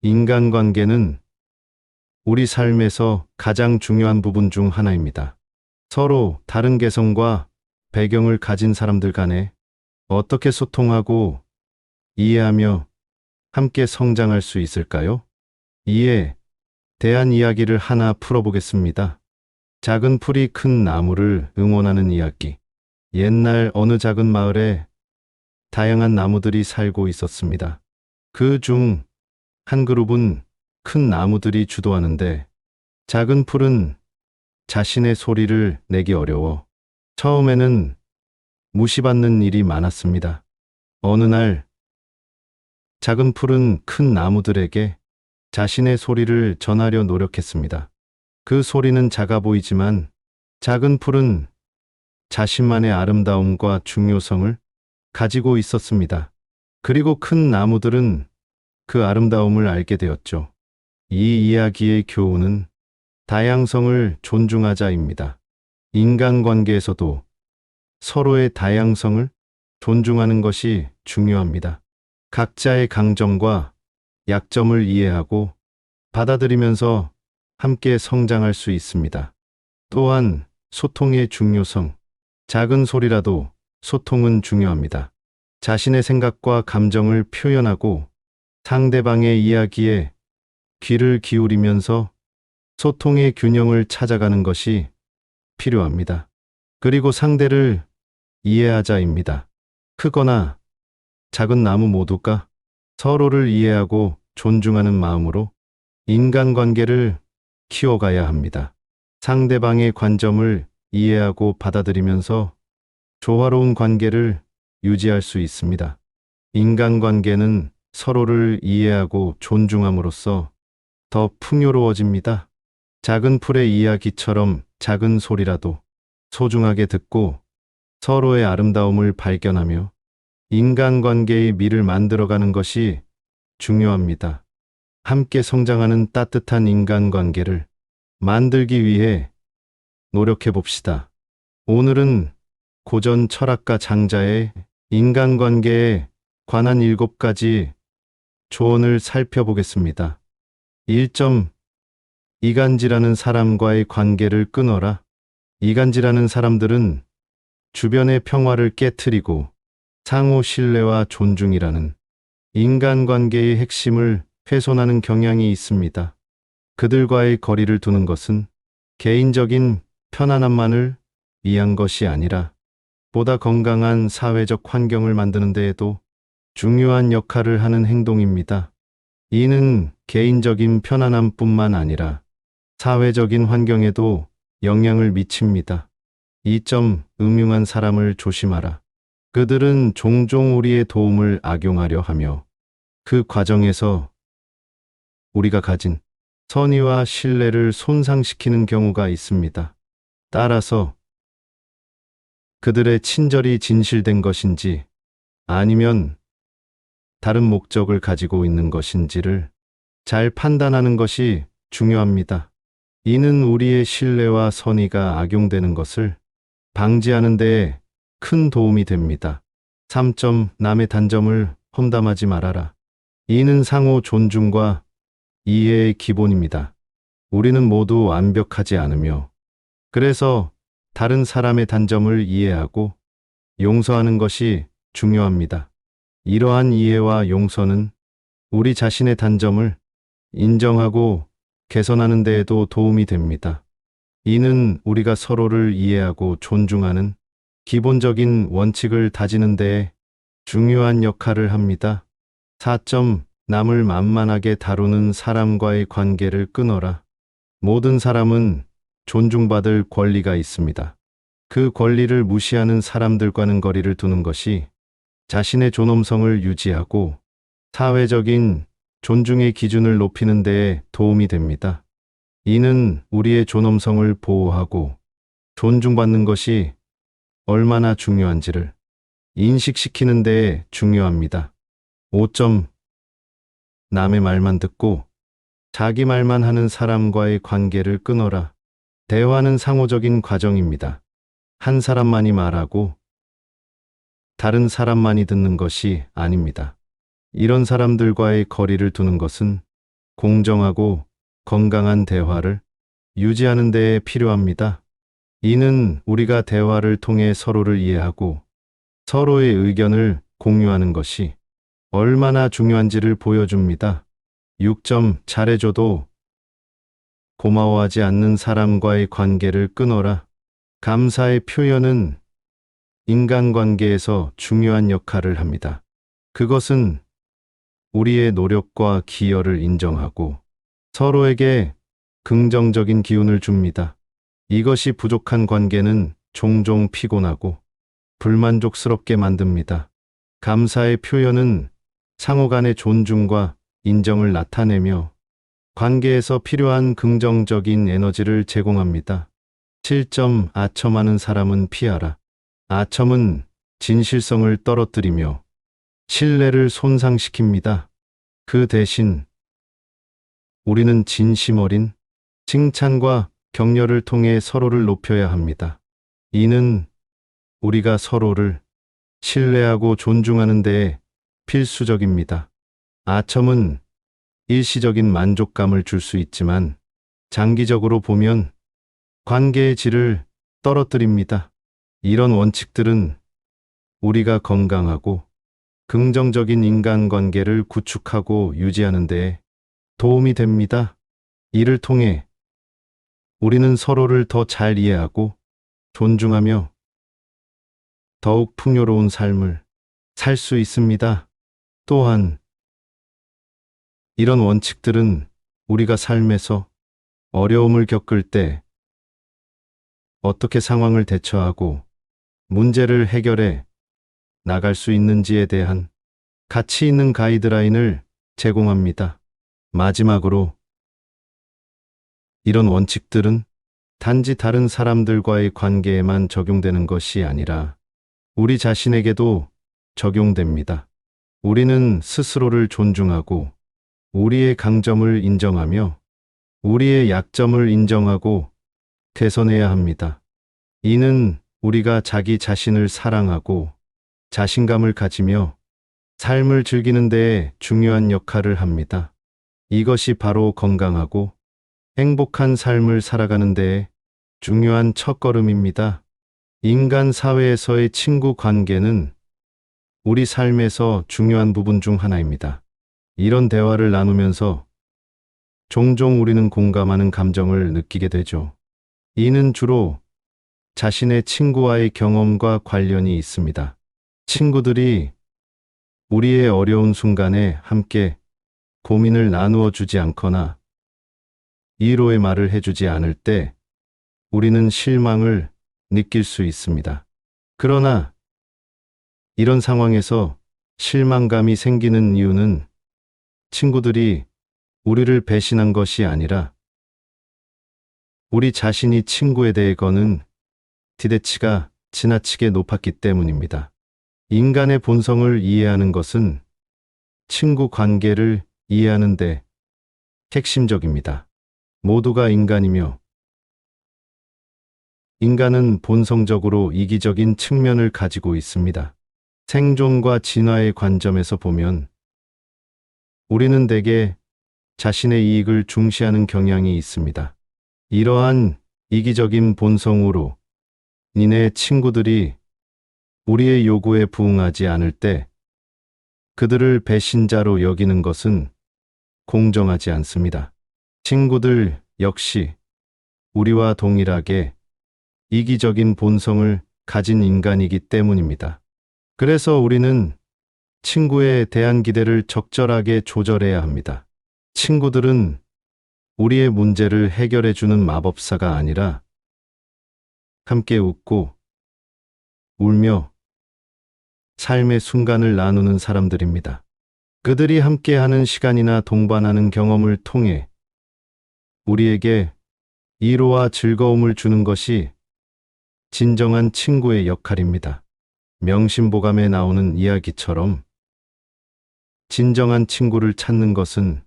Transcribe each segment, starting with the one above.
인간관계는 우리 삶에서 가장 중요한 부분 중 하나입니다. 서로 다른 개성과 배경을 가진 사람들 간에 어떻게 소통하고 이해하며 함께 성장할 수 있을까요? 이에 대한 이야기를 하나 풀어보겠습니다. 작은 풀이 큰 나무를 응원하는 이야기. 옛날 어느 작은 마을에 다양한 나무들이 살고 있었습니다. 그 중 한 그룹은 큰 나무들이 주도하는데 작은 풀은 자신의 소리를 내기 어려워 처음에는 무시받는 일이 많았습니다. 어느 날 작은 풀은 큰 나무들에게 자신의 소리를 전하려 노력했습니다. 그 소리는 작아 보이지만 작은 풀은 자신만의 아름다움과 중요성을 가지고 있었습니다. 그리고 큰 나무들은 그 아름다움을 알게 되었죠. 이 이야기의 교훈은 다양성을 존중하자입니다. 인간관계에서도 서로의 다양성을 존중하는 것이 중요합니다. 각자의 강점과 약점을 이해하고 받아들이면서 함께 성장할 수 있습니다. 또한 소통의 중요성. 작은 소리라도 소통은 중요합니다. 자신의 생각과 감정을 표현하고 상대방의 이야기에 귀를 기울이면서 소통의 균형을 찾아가는 것이 필요합니다. 그리고 상대를 이해하자입니다. 크거나 작은 나무 모두가 서로를 이해하고 존중하는 마음으로 인간관계를 키워가야 합니다. 상대방의 관점을 이해하고 받아들이면서 조화로운 관계를 유지할 수 있습니다. 인간관계는 서로를 이해하고 존중함으로써 더 풍요로워집니다. 작은 풀의 이야기처럼 작은 소리라도 소중하게 듣고 서로의 아름다움을 발견하며 인간관계의 미를 만들어가는 것이 중요합니다. 함께 성장하는 따뜻한 인간관계를 만들기 위해 노력해 봅시다. 오늘은 고전 철학가 장자의 인간관계에 관한 7가지 조언을 살펴보겠습니다. 1점. 이간질하는 사람과의 관계를 끊어라. 이간질하는 사람들은 주변의 평화를 깨트리고 상호 신뢰와 존중이라는 인간관계의 핵심을 훼손하는 경향이 있습니다. 그들과의 거리를 두는 것은 개인적인 편안함만을 위한 것이 아니라 보다 건강한 사회적 환경을 만드는 데에도 중요한 역할을 하는 행동입니다. 이는 개인적인 편안함뿐만 아니라 사회적인 환경에도 영향을 미칩니다. 2점. 음흉한 사람을 조심하라. 그들은 종종 우리의 도움을 악용하려 하며 그 과정에서 우리가 가진 선의와 신뢰를 손상시키는 경우가 있습니다. 따라서 그들의 친절이 진실된 것인지 아니면 다른 목적을 가지고 있는 것인지를 잘 판단하는 것이 중요합니다. 이는 우리의 신뢰와 선의가 악용되는 것을 방지하는 데에 큰 도움이 됩니다. 3점. 남의 단점을 험담하지 말아라. 이는 상호 존중과 이해의 기본입니다. 우리는 모두 완벽하지 않으며 그래서 다른 사람의 단점을 이해하고 용서하는 것이 중요합니다. 이러한 이해와 용서는 우리 자신의 단점을 인정하고 개선하는 데에도 도움이 됩니다. 이는 우리가 서로를 이해하고 존중하는 기본적인 원칙을 다지는 데에 중요한 역할을 합니다. 4점. 남을 만만하게 다루는 사람과의 관계를 끊어라. 모든 사람은 존중받을 권리가 있습니다. 그 권리를 무시하는 사람들과는 거리를 두는 것이 자신의 존엄성을 유지하고 사회적인 존중의 기준을 높이는 데에 도움이 됩니다. 이는 우리의 존엄성을 보호하고 존중받는 것이 얼마나 중요한지를 인식시키는 데에 중요합니다. 5점. 남의 말만 듣고 자기 말만 하는 사람과의 관계를 끊어라. 대화는 상호적인 과정입니다. 한 사람만이 말하고 다른 사람만이 듣는 것이 아닙니다. 이런 사람들과의 거리를 두는 것은 공정하고 건강한 대화를 유지하는 데 필요합니다. 이는 우리가 대화를 통해 서로를 이해하고 서로의 의견을 공유하는 것이 얼마나 중요한지를 보여줍니다. 6점 잘해줘도 고마워하지 않는 사람과의 관계를 끊어라. 감사의 표현은 인간관계에서 중요한 역할을 합니다. 그것은 우리의 노력과 기여를 인정하고 서로에게 긍정적인 기운을 줍니다. 이것이 부족한 관계는 종종 피곤하고 불만족스럽게 만듭니다. 감사의 표현은 상호 간의 존중과 인정을 나타내며 관계에서 필요한 긍정적인 에너지를 제공합니다. 7점 아첨하는 사람은 피하라. 아첨은 진실성을 떨어뜨리며 신뢰를 손상시킵니다. 그 대신 우리는 진심 어린 칭찬과 격려를 통해 서로를 높여야 합니다. 이는 우리가 서로를 신뢰하고 존중하는 데에 필수적입니다. 아첨은 일시적인 만족감을 줄 수 있지만 장기적으로 보면 관계의 질을 떨어뜨립니다. 이런 원칙들은 우리가 건강하고 긍정적인 인간관계를 구축하고 유지하는 데 도움이 됩니다. 이를 통해 우리는 서로를 더 잘 이해하고 존중하며 더욱 풍요로운 삶을 살 수 있습니다. 또한 이런 원칙들은 우리가 삶에서 어려움을 겪을 때 어떻게 상황을 대처하고 문제를 해결해 나갈 수 있는지에 대한 가치 있는 가이드라인을 제공합니다. 마지막으로 이런 원칙들은 단지 다른 사람들과의 관계에만 적용되는 것이 아니라 우리 자신에게도 적용됩니다. 우리는 스스로를 존중하고 우리의 강점을 인정하며 우리의 약점을 인정하고 개선해야 합니다. 이는 우리가 자기 자신을 사랑하고 자신감을 가지며 삶을 즐기는 데에 중요한 역할을 합니다. 이것이 바로 건강하고 행복한 삶을 살아가는 데에 중요한 첫걸음입니다. 인간 사회에서의 친구 관계는 우리 삶에서 중요한 부분 중 하나입니다. 이런 대화를 나누면서 종종 우리는 공감하는 감정을 느끼게 되죠. 이는 주로 자신의 친구와의 경험과 관련이 있습니다. 친구들이 우리의 어려운 순간에 함께 고민을 나누어 주지 않거나 위로의 말을 해주지 않을 때 우리는 실망을 느낄 수 있습니다. 그러나 이런 상황에서 실망감이 생기는 이유는 친구들이 우리를 배신한 것이 아니라 우리 자신이 친구에 대해 거는 기대치가 지나치게 높았기 때문입니다. 인간의 본성을 이해하는 것은 친구 관계를 이해하는 데 핵심적입니다. 모두가 인간이며 인간은 본성적으로 이기적인 측면을 가지고 있습니다. 생존과 진화의 관점에서 보면 우리는 대개 자신의 이익을 중시하는 경향이 있습니다. 이러한 이기적인 본성으로 인해 친구들이 우리의 요구에 부응하지 않을 때 그들을 배신자로 여기는 것은 공정하지 않습니다. 친구들 역시 우리와 동일하게 이기적인 본성을 가진 인간이기 때문입니다. 그래서 우리는 친구에 대한 기대를 적절하게 조절해야 합니다. 친구들은 우리의 문제를 해결해 주는 마법사가 아니라 함께 웃고 울며 삶의 순간을 나누는 사람들입니다. 그들이 함께하는 시간이나 동반하는 경험을 통해 우리에게 위로와 즐거움을 주는 것이 진정한 친구의 역할입니다. 명심보감에 나오는 이야기처럼 진정한 친구를 찾는 것은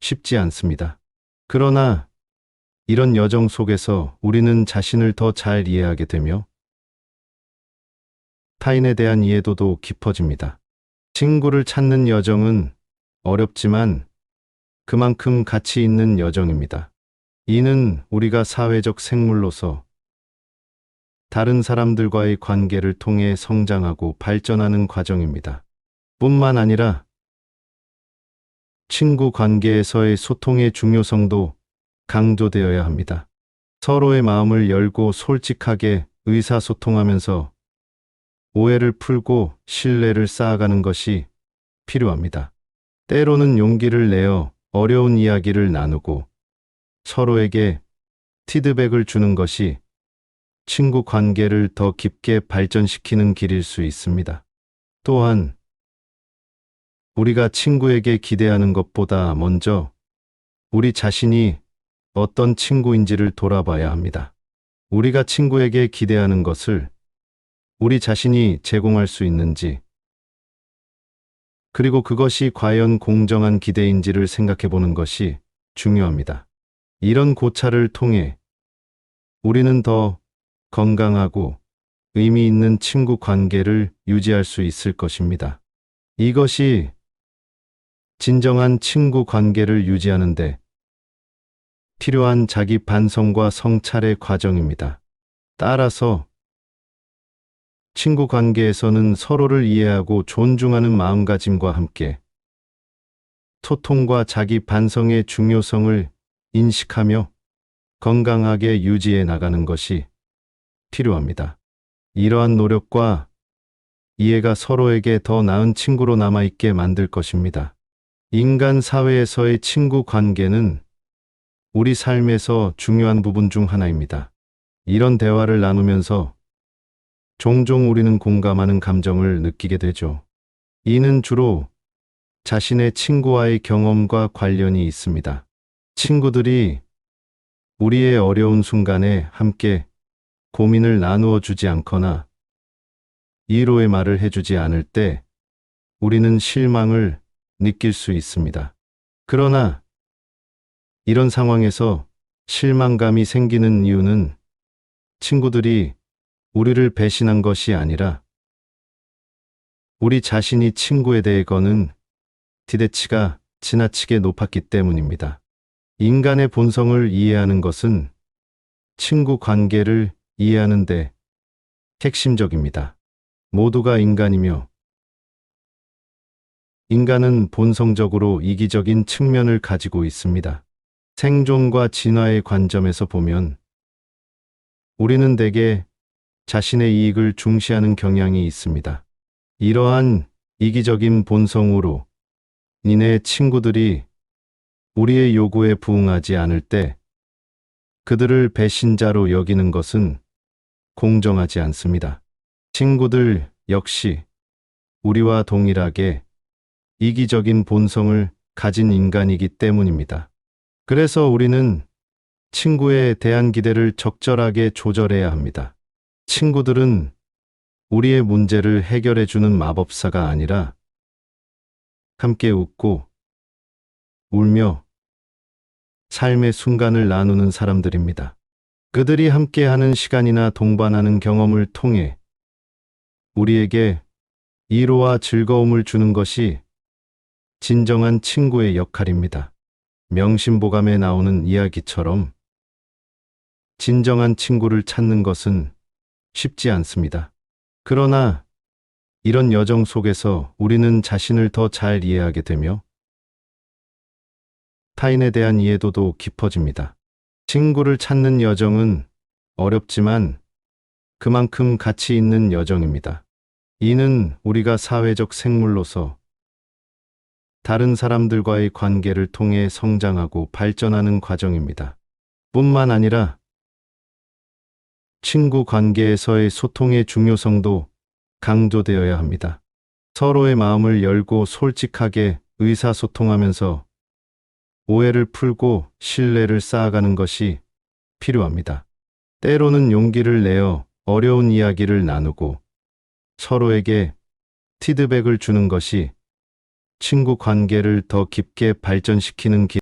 쉽지 않습니다. 그러나 이런 여정 속에서 우리는 자신을 더 잘 이해하게 되며 타인에 대한 이해도도 깊어집니다. 친구를 찾는 여정은 어렵지만 그만큼 가치 있는 여정입니다. 이는 우리가 사회적 생물로서 다른 사람들과의 관계를 통해 성장하고 발전하는 과정입니다. 뿐만 아니라 친구 관계에서의 소통의 중요성도 강조되어야 합니다. 서로의 마음을 열고 솔직하게 의사소통하면서 오해를 풀고 신뢰를 쌓아가는 것이 필요합니다. 때로는 용기를 내어 어려운 이야기를 나누고 서로에게 피드백을 주는 것이 친구 관계를 더 깊게 발전시키는 길일 수 있습니다. 또한 우리가 친구에게 기대하는 것보다 먼저 우리 자신이 어떤 친구인지를 돌아봐야 합니다. 우리가 친구에게 기대하는 것을 우리 자신이 제공할 수 있는지, 그리고 그것이 과연 공정한 기대인지를 생각해 보는 것이 중요합니다. 이런 고찰을 통해 우리는 더 건강하고 의미 있는 친구 관계를 유지할 수 있을 것입니다. 이것이 진정한 친구 관계를 유지하는 데 필요한 자기 반성과 성찰의 과정입니다. 따라서 친구 관계에서는 서로를 이해하고 존중하는 마음가짐과 함께 소통과 자기 반성의 중요성을 인식하며 건강하게 유지해 나가는 것이 필요합니다. 이러한 노력과 이해가 서로에게 더 나은 친구로 남아있게 만들 것입니다. 인간 사회에서의 친구 관계는 우리 삶에서 중요한 부분 중 하나입니다. 이런 대화를 나누면서 종종 우리는 공감하는 감정을 느끼게 되죠. 이는 주로 자신의 친구와의 경험과 관련이 있습니다. 친구들이 우리의 어려운 순간에 함께 고민을 나누어 주지 않거나 위로의 말을 해주지 않을 때 우리는 실망을 느낄 수 있습니다. 그러나 이런 상황에서 실망감이 생기는 이유는 친구들이 우리를 배신한 것이 아니라 우리 자신이 친구에 대해 거는 기대치가 지나치게 높았기 때문입니다. 인간의 본성을 이해하는 것은 친구 관계를 이해하는 데 핵심적입니다. 모두가 인간이며 인간은 본성적으로 이기적인 측면을 가지고 있습니다. 생존과 진화의 관점에서 보면 우리는 대개 자신의 이익을 중시하는 경향이 있습니다. 이러한 이기적인 본성으로 인해 친구들이 우리의 요구에 부응하지 않을 때 그들을 배신자로 여기는 것은 공정하지 않습니다. 친구들 역시 우리와 동일하게 이기적인 본성을 가진 인간이기 때문입니다. 그래서 우리는 친구에 대한 기대를 적절하게 조절해야 합니다. 친구들은 우리의 문제를 해결해 주는 마법사가 아니라 함께 웃고 울며 삶의 순간을 나누는 사람들입니다. 그들이 함께하는 시간이나 동반하는 경험을 통해 우리에게 위로와 즐거움을 주는 것이 진정한 친구의 역할입니다. 명심보감에 나오는 이야기처럼 진정한 친구를 찾는 것은 쉽지 않습니다. 그러나 이런 여정 속에서 우리는 자신을 더 잘 이해하게 되며 타인에 대한 이해도도 깊어집니다. 친구를 찾는 여정은 어렵지만 그만큼 가치 있는 여정입니다. 이는 우리가 사회적 생물로서 다른 사람들과의 관계를 통해 성장하고 발전하는 과정입니다. 뿐만 아니라 친구 관계에서의 소통의 중요성도 강조되어야 합니다. 서로의 마음을 열고 솔직하게 의사소통하면서 오해를 풀고 신뢰를 쌓아가는 것이 필요합니다. 때로는 용기를 내어 어려운 이야기를 나누고 서로에게 피드백을 주는 것이 친구 관계를 더 깊게 발전시키는 길